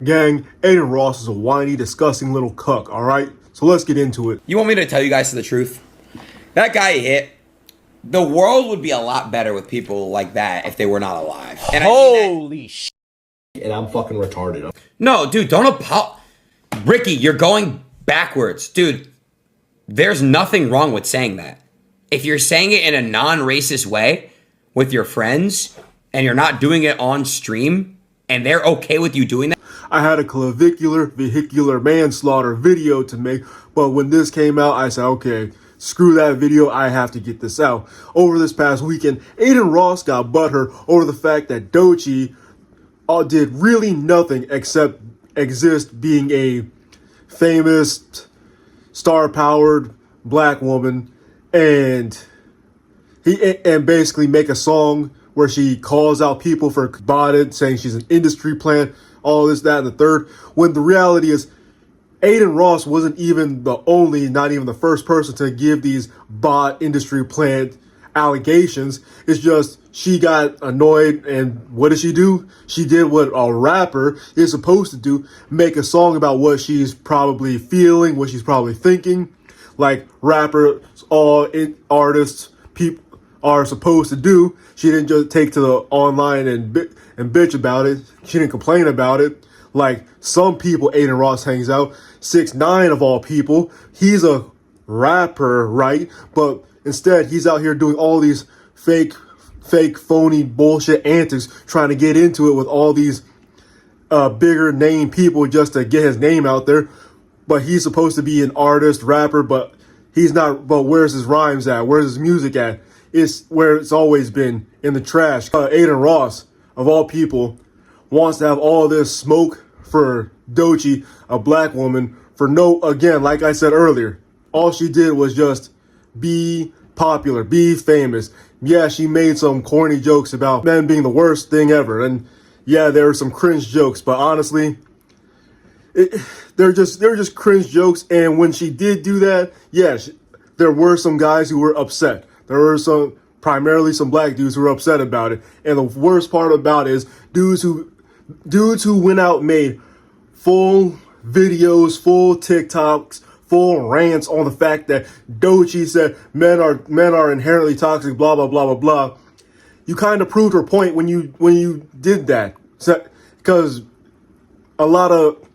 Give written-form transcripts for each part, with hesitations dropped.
Gang, Adin Ross is a whiny, disgusting little cuck, alright? So let's get into it. You want me to tell you guys the truth? That guy hit. The world would be a lot better with people like that if they were not alive. And Holy shit. And I'm fucking retarded. No, dude, don't apologize. Ricky, you're going backwards. Dude, there's nothing wrong with saying that. If you're saying it in a non-racist way with your friends and you're not doing it on stream and they're okay with you doing that. I had a vehicular manslaughter video to make, but when this came out, I said, okay, screw that video, I have to get this out. Over this past weekend, Adin Ross got butthurt over the fact that Doechii did really nothing except exist being a famous, star-powered black woman, and basically make a song where she calls out people for botted, saying she's an industry plant, all this, that, and the third, when the reality is Adin Ross wasn't even not even the first person to give these bot industry plant allegations. It's just she got annoyed, and what did she do? She did what a rapper is supposed to do, make a song about what she's probably feeling, what she's probably thinking, like rappers, artists, people are supposed to do. She didn't just take to the online and bitch about it. She didn't complain about it like some people Adin Ross hangs out. 6ix9ine of all people, he's a rapper, right? But instead, he's out here doing all these fake, phony bullshit antics, trying to get into it with all these bigger name people just to get his name out there. But he's supposed to be an artist, rapper, but he's not. But where's his rhymes at? Where's his music at? It's where it's always been, in the trash. Adin Ross, of all people, wants to have all this smoke for Doechii, a black woman, for again, like I said earlier, all she did was just be popular, be famous. Yeah, she made some corny jokes about men being the worst thing ever. And yeah, there were some cringe jokes, but honestly, they're just cringe jokes. And when she did do that, yeah, there were some guys who were upset. There were primarily some black dudes who were upset about it. And the worst part about it is dudes who went out and made full videos, full TikToks, full rants on the fact that Doechii said men are inherently toxic, blah blah blah blah blah. You kind of proved her point when you did that, because a lot of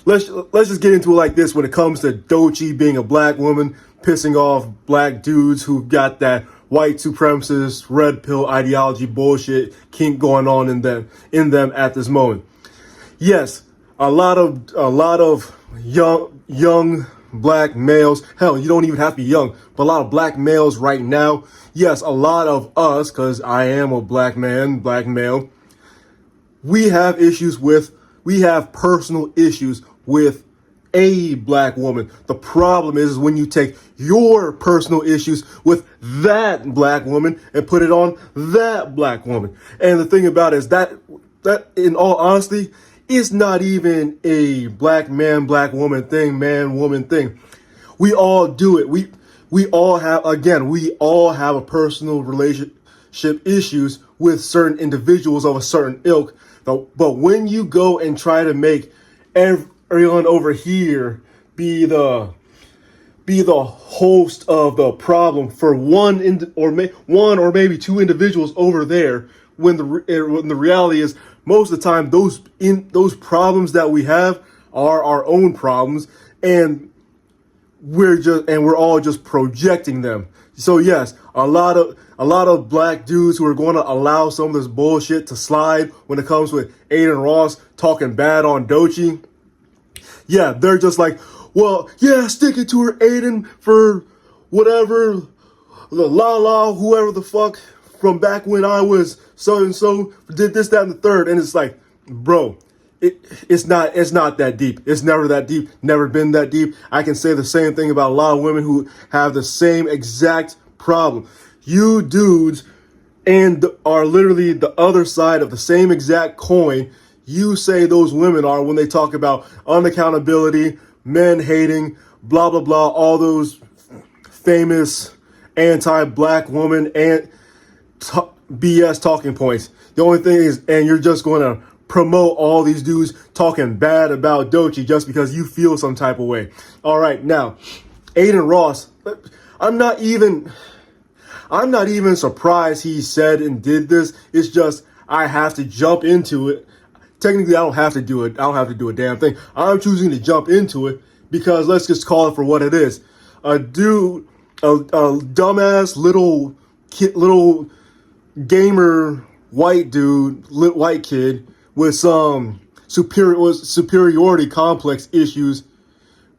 let's just get into it like this. When it comes to Doechii being a black woman, pissing off black dudes who got that white supremacist red pill ideology bullshit kink going on in them at this moment. Yes, a lot of young black males, hell, you don't even have to be young, but a lot of black males right now, yes, a lot of us, because I am a black man, black male, we have personal issues with a black woman. The problem is when you take your personal issues with that black woman and put it on that black woman. And the thing about it is that in all honesty, it's not even a black man, black woman thing, man, woman thing. We all do it. We all have a personal relationship issues with certain individuals of a certain ilk. But when you go and try to make everyone over here be the host of the problem for one or maybe two individuals over there, when the reality is most of the time those problems that we have are our own problems, and we're all just projecting them. So yes, a lot of black dudes who are going to allow some of this bullshit to slide when it comes with Adin Ross talking bad on Doechii. Yeah, they're just like, well, yeah, stick it to her, Adin, for whatever, whoever the fuck from back when I was so-and-so did this, that, and the third. And it's like, bro, it's not that deep. It's never that deep, never been that deep. I can say the same thing about a lot of women who have the same exact problem. You dudes and are literally the other side of the same exact coin you say those women are when they talk about unaccountability, men hating, blah, blah, blah, all those famous anti-black woman and BS talking points. The only thing is, and you're just going to promote all these dudes talking bad about Doechii just because you feel some type of way. All right, now, Adin Ross, I'm not even surprised he said and did this. It's just I have to jump into it. Technically, I don't have to do it. I don't have to do a damn thing. I'm choosing to jump into it because let's just call it for what it is. A dude, a dumbass little kid, little gamer white dude, white kid with some superiority complex issues,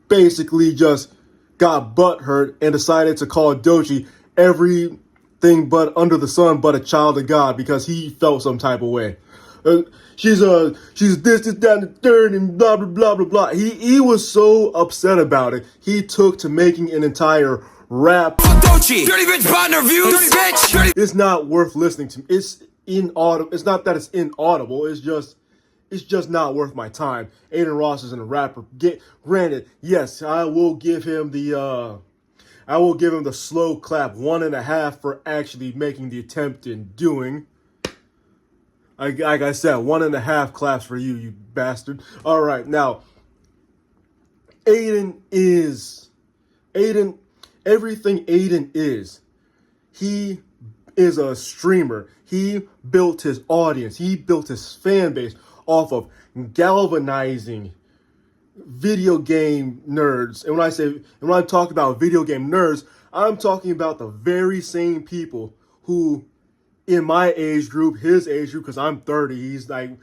basically just got butthurt and decided to call Doechii everything but under the sun but a child of God because he felt some type of way. She's this, that, and the third, and blah, blah, blah, blah, blah. He was so upset about it. He took to making an entire rap. Doechii, dirty bitch partner views, bitch. It's not worth listening to. It's inaudible. It's not that it's inaudible. It's just not worth my time. Adin Ross isn't a rapper. Granted, yes, I will give him the slow clap 1.5 for actually making the attempt in doing. Like I said, 1.5 claps for you, you bastard. All right, now, everything Adin is. He is a streamer. He built his audience. He built his fan base off of galvanizing video game nerds. And when I talk about video game nerds, I'm talking about the very same people who, in my age group, his age group, because I'm 30, he's like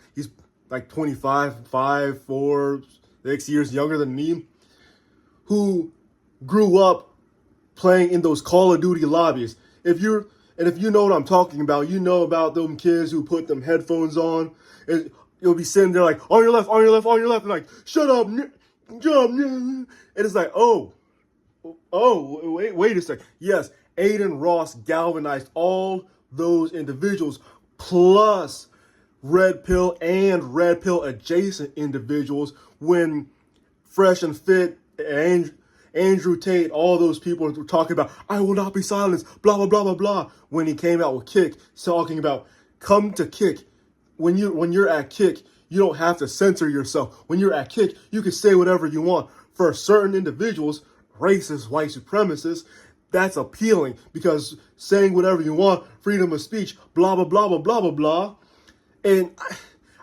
25, 5, 4, 6 years younger than me, who grew up playing in those Call of Duty lobbies. If you know what I'm talking about, you know about them kids who put them headphones on, and you'll be sitting there like, on your left, on your left, on your left, and like, shut up, and it's like, wait a sec. Yes, Adin Ross galvanized all those individuals, plus Red Pill and Red Pill adjacent individuals, when Fresh and Fit and Andrew Tate, all those people were talking about, I will not be silenced, blah, blah, blah, blah, blah, when he came out with Kick, talking about, come to Kick. When you're at Kick, you don't have to censor yourself. When you're at Kick, you can say whatever you want. For certain individuals, racist, white supremacists, that's appealing because saying whatever you want, freedom of speech, blah, blah, blah, blah, blah, blah, blah. And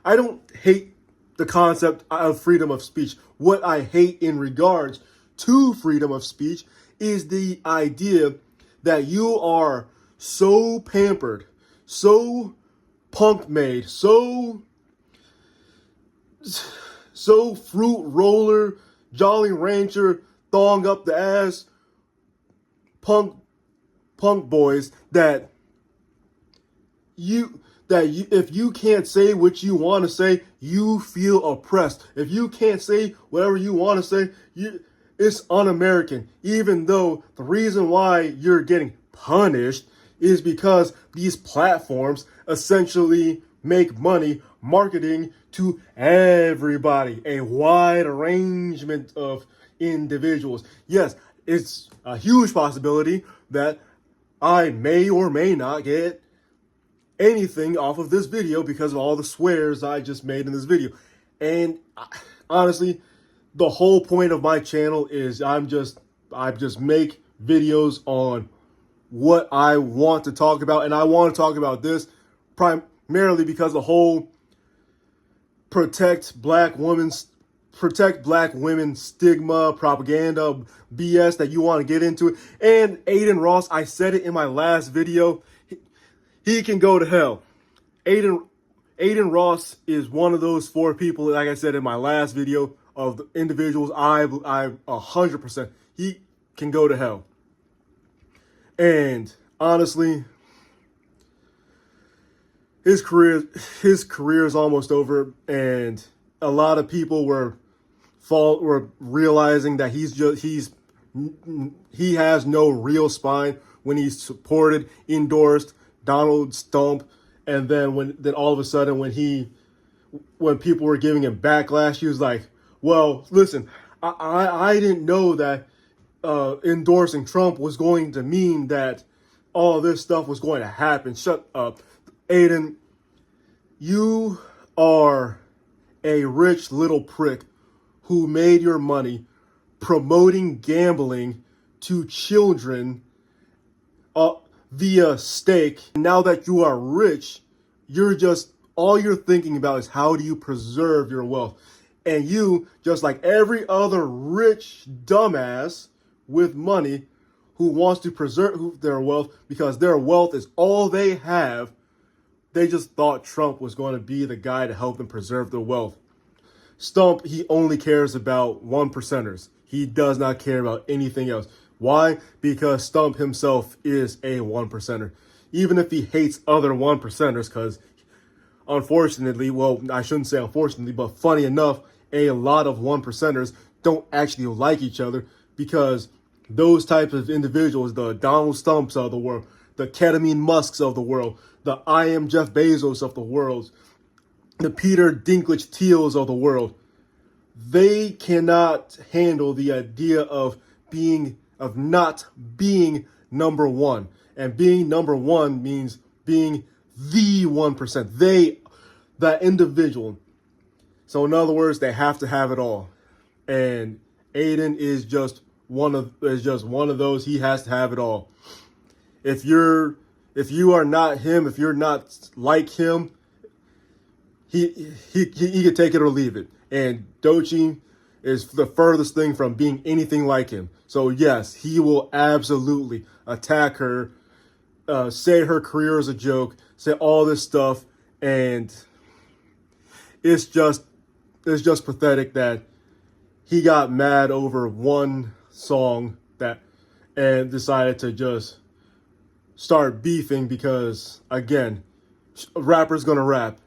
I don't hate the concept of freedom of speech. What I hate in regards to freedom of speech is the idea that you are so pampered, so punk made, so fruit roller, Jolly Rancher, thong up the ass, punk boys that if you can't say what you want to say, you feel oppressed. If you can't say whatever you want to say, it's un-American. Even though the reason why you're getting punished is because these platforms essentially make money marketing to everybody, a wide arrangement of individuals. Yes, it's a huge possibility that I may or may not get anything off of this video because of all the swears I just made in this video. And honestly, the whole point of my channel is I just make videos on what I want to talk about, and I want to talk about this primarily because the whole protect black women stigma, propaganda, BS that you want to get into. And Adin Ross, I said it in my last video, he can go to hell. Adin Ross is one of those 4 people, like I said in my last video, of the individuals I 100%, he can go to hell. And honestly, his career is almost over, and a lot of people were realizing that he has no real spine when he supported, endorsed Donald Trump, and then all of a sudden when people were giving him backlash, he was like, well, listen, I didn't know that endorsing Trump was going to mean that all this stuff was going to happen. Shut up. Adin, you are a rich little prick who made your money promoting gambling to children via stake. Now that you are rich, all you're thinking about is how do you preserve your wealth. And you, just like every other rich dumbass with money who wants to preserve their wealth because their wealth is all they have, they just thought Trump was going to be the guy to help them preserve their wealth. Stump, he only cares about one percenters. He does not care about anything else. Why? Because Stump himself is a one percenter. Even if he hates other one percenters, because unfortunately, well, I shouldn't say unfortunately, but funny enough, a lot of one percenters don't actually like each other because those types of individuals, the Donald Stumps of the world, the Ketamine Musks of the world, the I am Jeff Bezos of the world, the Peter Dinklage Teals of the world, they cannot handle the idea of not being number one. And being number one means being the 1%. That individual. So in other words, they have to have it all. And Aiden is just one of those. He has to have it all. If you are not him, if you're not like him, he can take it or leave it. And Doechii is the furthest thing from being anything like him. So yes, he will absolutely attack her, say her career is a joke, say all this stuff, and it's just pathetic that he got mad over one song and decided to just start beefing because, again, a rapper's gonna rap.